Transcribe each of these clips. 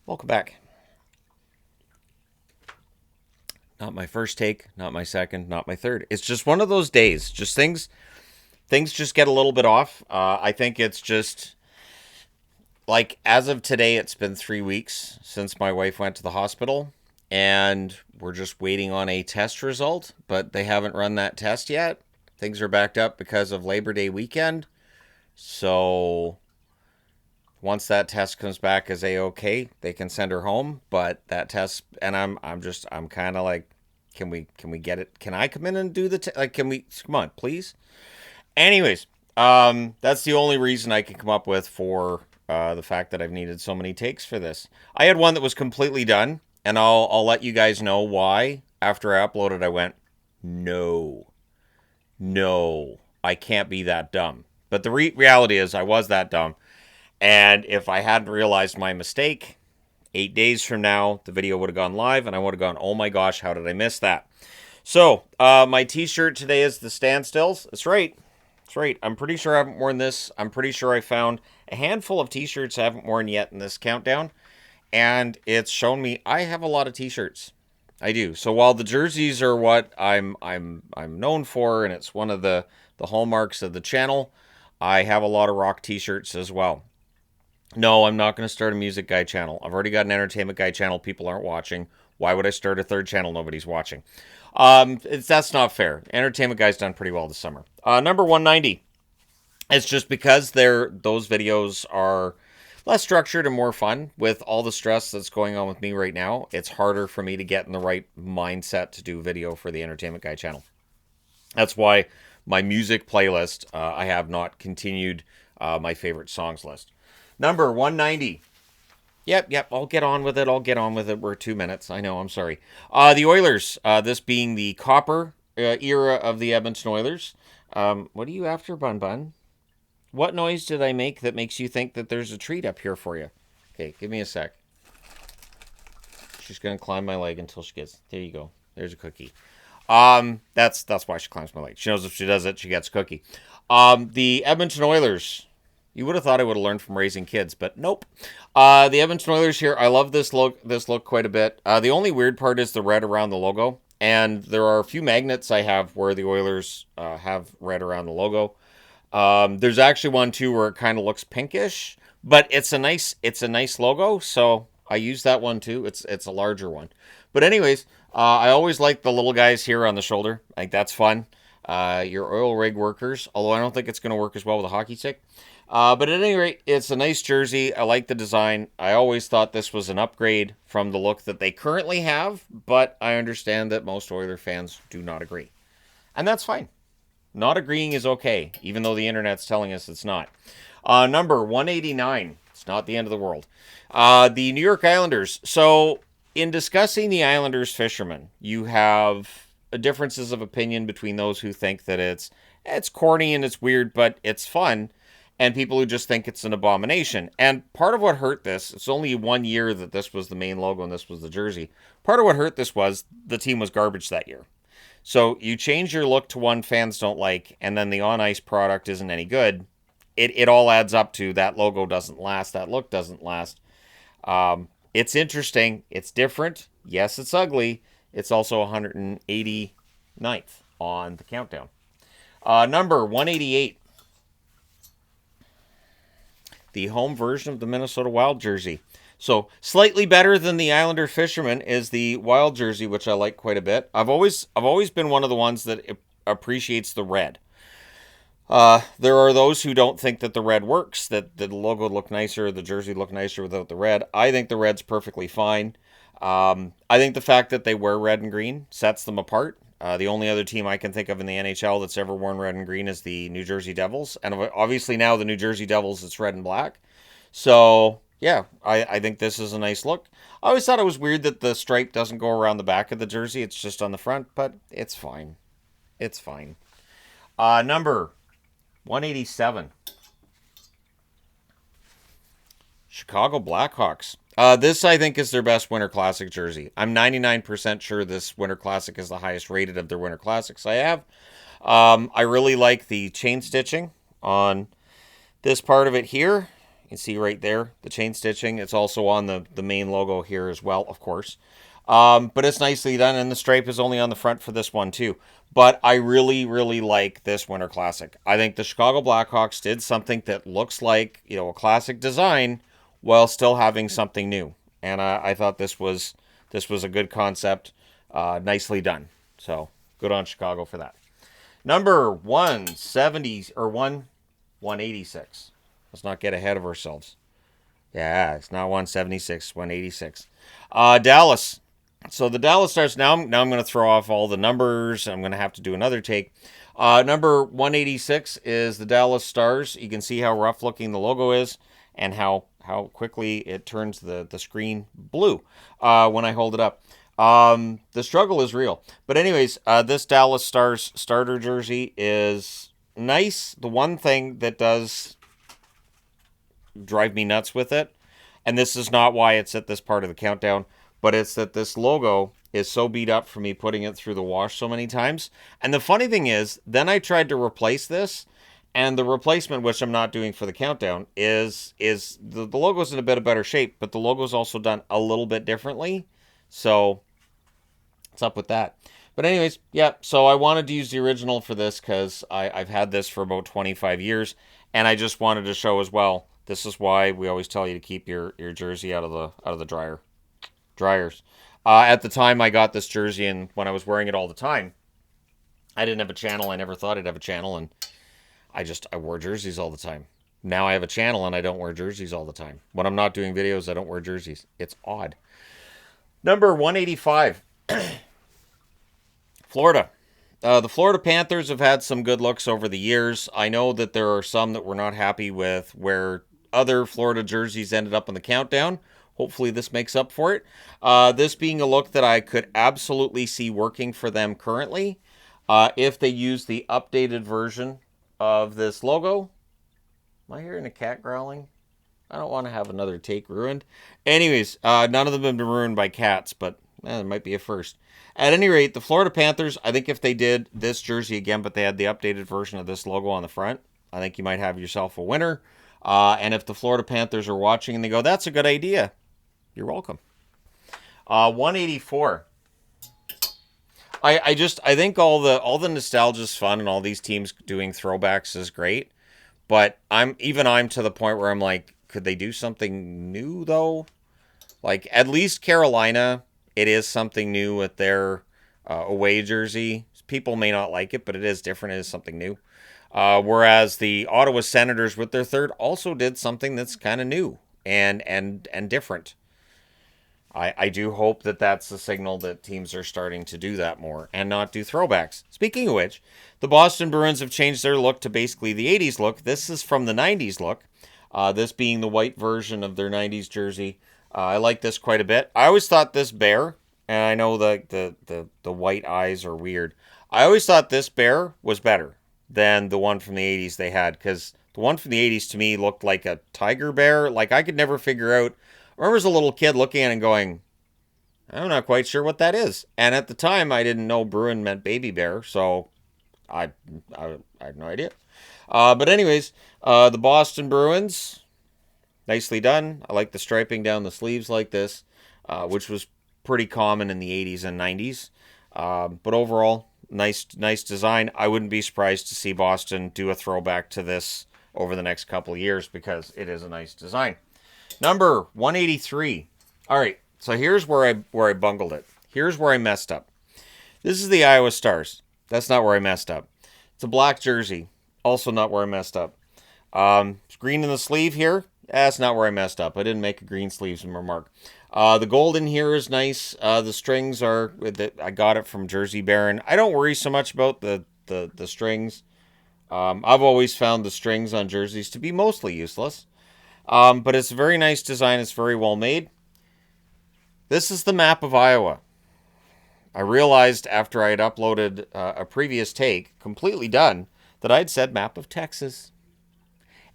Welcome back. Not my first take, not my second, not my third. It's just one of those days. Just things just get a little bit off. I think it's just like as of today, it's been 3 weeks since my wife went to the hospital, and we're just waiting on a test result, but they haven't run that test yet. Things are backed up because of Labor Day weekend. So once that test comes back as a-okay, they can send her home. But that test, and I'm kind of like, can we get it? Can I come in and do the like? Can we come on, please? Anyways, that's the only reason I can come up with for the fact that I've needed so many takes for this. I had one that was completely done, and I'll let you guys know why. After I uploaded, I went, no, no, I can't be that dumb. But the reality is, I was that dumb. And if I hadn't realized my mistake, 8 days from now, the video would have gone live, and I would have gone, oh my gosh, how did I miss that? So, my t-shirt today is the Standstills. That's right. That's right. I'm pretty sure I haven't worn this. I'm pretty sure I found a handful of t-shirts I haven't worn yet in this countdown. And it's shown me I have a lot of t-shirts. I do. So while the jerseys are what I'm known for, and it's one of the hallmarks of the channel, I have a lot of rock t-shirts as well. No, I'm not going to start a music guy channel. I've already got an entertainment guy channel. People aren't watching. Why would I start a third channel? Nobody's watching. That's not fair. Entertainment guy's done pretty well this summer. Number 190. It's just because those videos are less structured and more fun. With all the stress that's going on with me right now, it's harder for me to get in the right mindset to do video for the entertainment guy channel. That's why my music playlist, I have not continued my favorite songs list. Number 190. Yep. I'll get on with it. We're 2 minutes. I know. I'm sorry. The Oilers. This being the copper era of the Edmonton Oilers. What are you after, Bun Bun? What noise did I make that makes you think that there's a treat up here for you? Okay, give me a sec. She's gonna climb my leg until she gets. There you go. There's a cookie. That's why she climbs my leg. She knows if she does it, she gets a cookie. The Edmonton Oilers. You would have thought I would have learned from raising kids, but nope. The Edmonton Oilers here. I love this look. This look quite a bit. The only weird part is the red around the logo, and there are a few magnets I have where the Oilers have red around the logo. There's actually one too where it kind of looks pinkish, but it's a nice logo, so I use that one too. It's a larger one, but anyways, I always like the little guys here on the shoulder. I think that's fun. Your oil rig workers, although I don't think it's going to work as well with a hockey stick. But at any rate, it's a nice jersey. I like the design. I always thought this was an upgrade from the look that they currently have, but I understand that most Oiler fans do not agree. And that's fine. Not agreeing is okay, even though the internet's telling us it's not. Number 189. It's not the end of the world. The New York Islanders. So, in discussing the Islanders fishermen, you have differences of opinion between those who think that it's corny and it's weird, but it's fun, and people who just think it's an abomination. And part of what hurt this, it's only 1 year that this was the main logo and this was the jersey. Part of what hurt this was the team was garbage that year. So you change your look to one fans don't like, and then the on-ice product isn't any good. It all adds up to that logo doesn't last, that look doesn't last. It's interesting. It's different. Yes, it's ugly. It's also 189th on the countdown. Number 188. The home version of the Minnesota Wild jersey. So slightly better than the Islander Fisherman is the Wild jersey, which I like quite a bit. I've always been one of the ones that appreciates the red. There are those who don't think that the red works, that the logo would look nicer, the jersey would look nicer without the red. I think the red's perfectly fine. I think the fact that they wear red and green sets them apart. The only other team I can think of in the NHL that's ever worn red and green is the New Jersey Devils. And obviously now the New Jersey Devils, it's red and black. So, yeah, I think this is a nice look. I always thought it was weird that the stripe doesn't go around the back of the jersey. It's just on the front, but it's fine. It's fine. Number 187. Chicago Blackhawks. This, I think, is their best Winter Classic jersey. I'm 99% sure this Winter Classic is the highest rated of their Winter Classics I have. I really like the chain stitching on this part of it here. You can see right there the chain stitching. It's also on the main logo here as well, of course. But it's nicely done, and the stripe is only on the front for this one too. But I really, really like this Winter Classic. I think the Chicago Blackhawks did something that looks like, a classic design while still having something new. And I thought this was a good concept, nicely done. So good on Chicago for that. Number 170 or 186. Let's not get ahead of ourselves. Yeah, it's not 176, 186. Dallas. So the Dallas Stars, now I'm going to throw off all the numbers. I'm going to have to do another take. Number 186 is the Dallas Stars. You can see how rough looking the logo is and how quickly it turns the screen blue when I hold it up. The struggle is real. But anyways, this Dallas Stars starter jersey is nice. The one thing that does drive me nuts with it, and this is not why it's at this part of the countdown, but it's that this logo is so beat up from me putting it through the wash so many times. And the funny thing is, then I tried to replace this, and the replacement, which I'm not doing for the countdown, is the logo's in a bit of better shape, but the logo's also done a little bit differently. So, what's up with that? But anyways, yeah, so I wanted to use the original for this because I've had this for about 25 years, and I just wanted to show as well. This is why we always tell you to keep your jersey out of the dryers. At the time I got this jersey, and when I was wearing it all the time, I didn't have a channel. I never thought I'd have a channel, and I wore jerseys all the time. Now I have a channel, and I don't wear jerseys all the time. When I'm not doing videos, I don't wear jerseys. It's odd. Number 185. Florida. The Florida Panthers have had some good looks over the years. I know that there are some that were not happy with where other Florida jerseys ended up on the countdown. Hopefully this makes up for it. This being a look that I could absolutely see working for them currently. If they use the updated version of this logo. Am I hearing a cat growling? I don't want to have another take ruined. Anyways, none of them have been ruined by cats, but it might be a first. At any rate, the Florida Panthers, I think if they did this jersey again, but they had the updated version of this logo on the front, I think you might have yourself a winner. And if the Florida Panthers are watching and they go, that's a good idea, you're welcome. 184. I think all the nostalgia is fun, and all these teams doing throwbacks is great. But I'm to the point where I'm like, could they do something new though? Like at least Carolina, it is something new with their away jersey. People may not like it, but it is different. It is something new. Whereas the Ottawa Senators with their third also did something that's kind of new and different. I do hope that that's a signal that teams are starting to do that more and not do throwbacks. Speaking of which, the Boston Bruins have changed their look to basically the 80s look. This is from the 90s look, this being the white version of their 90s jersey. I like this quite a bit. I always thought this bear, and I know the white eyes are weird. I always thought this bear was better than the one from the 80s they had, because the one from the 80s to me looked like a tiger bear. Like I could never figure out. I remember as a little kid looking at it and going, I'm not quite sure what that is. And at the time, I didn't know Bruin meant baby bear, so I had no idea. But anyways, the Boston Bruins, nicely done. I like the striping down the sleeves like this, which was pretty common in the 80s and 90s. But overall, nice design. I wouldn't be surprised to see Boston do a throwback to this over the next couple of years because it is a nice design. Number 183. All right, so here's where I bungled it. Here's where I messed up. This is the Iowa Stars. That's not where I messed up. It's a black jersey. Also not where I messed up. Green in the sleeve here. That's not where I messed up. I didn't make a green sleeves remark. The gold in here is nice. The strings are. I got it from Jersey Baron. I don't worry so much about the strings. I've always found the strings on jerseys to be mostly useless. But it's a very nice design. It's very well made. This is the map of Iowa. I realized after I had uploaded a previous take, completely done, that I'd said map of Texas.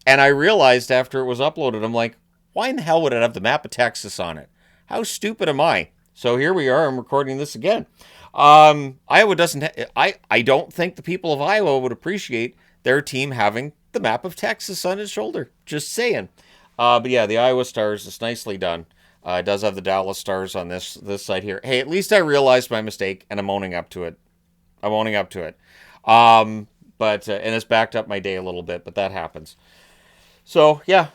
And I realized after it was uploaded, I'm like, why in the hell would it have the map of Texas on it? How stupid am I? So here we are. I'm recording this again. Iowa doesn't... I don't think the people of Iowa would appreciate their team having the map of Texas on its shoulder. Just saying. But yeah, the Iowa Stars is nicely done. It does have the Dallas Stars on this side here. Hey, at least I realized my mistake, and I'm owning up to it. I'm owning up to it. Um, but and it's backed up my day a little bit, but that happens. So yeah,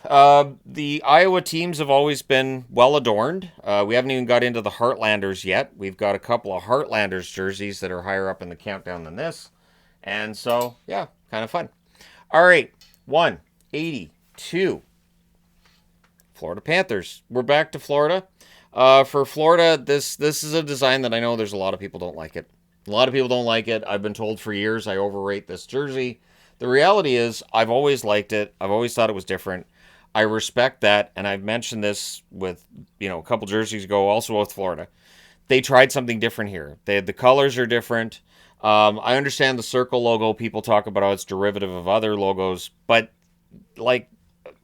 the Iowa teams have always been well adorned. We haven't even got into the Heartlanders yet. We've got a couple of Heartlanders jerseys that are higher up in the countdown than this, and so yeah, kind of fun. All right, 182. Florida Panthers. We're back to Florida. For Florida, this is a design that I know there's a lot of people don't like it. A lot of people don't like it. I've been told for years I overrate this jersey. The reality is I've always liked it. I've always thought it was different. I respect that, and I've mentioned this with a couple jerseys ago, also with Florida. They tried something different here. The colors are different. I understand the circle logo. People talk about how it's derivative of other logos, but like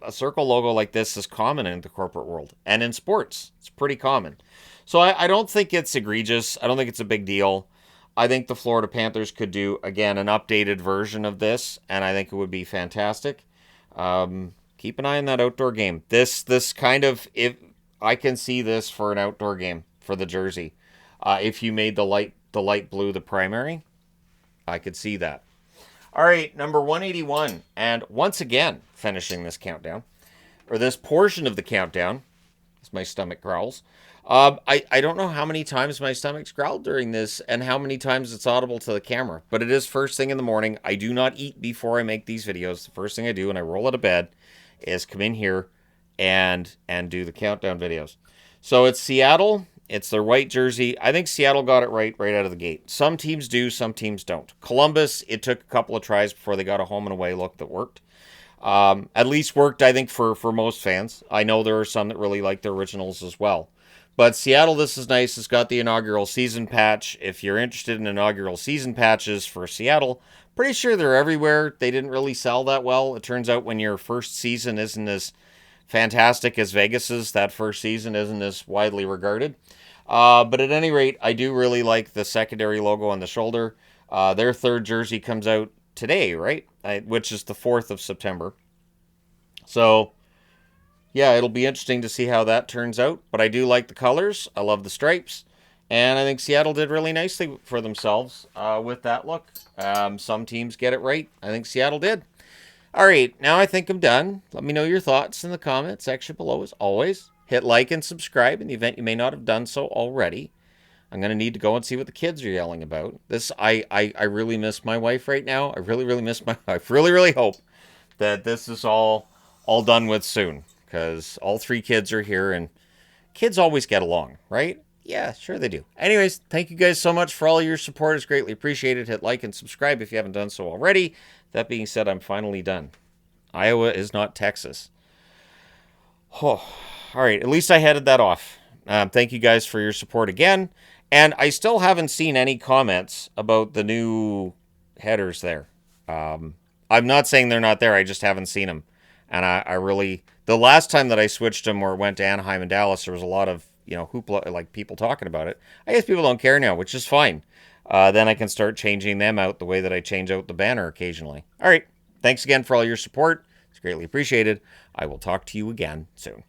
a circle logo like this is common in the corporate world and in sports. It's pretty common. So I don't think it's egregious. I don't think it's a big deal. I think the Florida Panthers could do, again, an updated version of this, and I think it would be fantastic. Keep an eye on that outdoor game. This kind of, if I can see this for an outdoor game for the jersey. If you made the light blue the primary, I could see that. All right, number 181, and once again, finishing this countdown, or this portion of the countdown, as my stomach growls. I don't know how many times my stomach's growled during this and how many times it's audible to the camera, but it is first thing in the morning. I do not eat before I make these videos. The first thing I do when I roll out of bed is come in here and do the countdown videos. So it's Seattle. It's their white jersey. I think Seattle got it right out of the gate. Some teams do, some teams don't. Columbus, it took a couple of tries before they got a home and away look that worked. At least worked, I think, for most fans. I know there are some that really like the originals as well. But Seattle, this is nice. It's got the inaugural season patch. If you're interested in inaugural season patches for Seattle, pretty sure they're everywhere. They didn't really sell that well. It turns out when your first season isn't as fantastic as Vegas's, that first season isn't as widely regarded. But at any rate, I do really like the secondary logo on the shoulder. Their third jersey comes out today, right? Which is the 4th of September. So, yeah, it'll be interesting to see how that turns out. But I do like the colors. I love the stripes. And I think Seattle did really nicely for themselves with that look. Some teams get it right. I think Seattle did. All right, now I think I'm done. Let me know your thoughts in the comment section below as always. Hit like and subscribe in the event you may not have done so already. I'm going to need to go and see what the kids are yelling about. I really miss my wife right now. I really, really miss my wife. Really, really hope that this is all done with soon. Because all 3 kids are here and kids always get along, right? Yeah, sure they do. Anyways, thank you guys so much for all your support. It's greatly appreciated. Hit like and subscribe if you haven't done so already. That being said, I'm finally done. Iowa is not Texas. Oh, all right, at least I headed that off. Thank you guys for your support again. And I still haven't seen any comments about the new headers there. I'm not saying they're not there. I just haven't seen them. And I really... The last time that I switched them or went to Anaheim and Dallas, there was a lot of, hoopla, like people talking about it. I guess people don't care now, which is fine. Then I can start changing them out the way that I change out the banner occasionally. All right. Thanks again for all your support. It's greatly appreciated. I will talk to you again soon.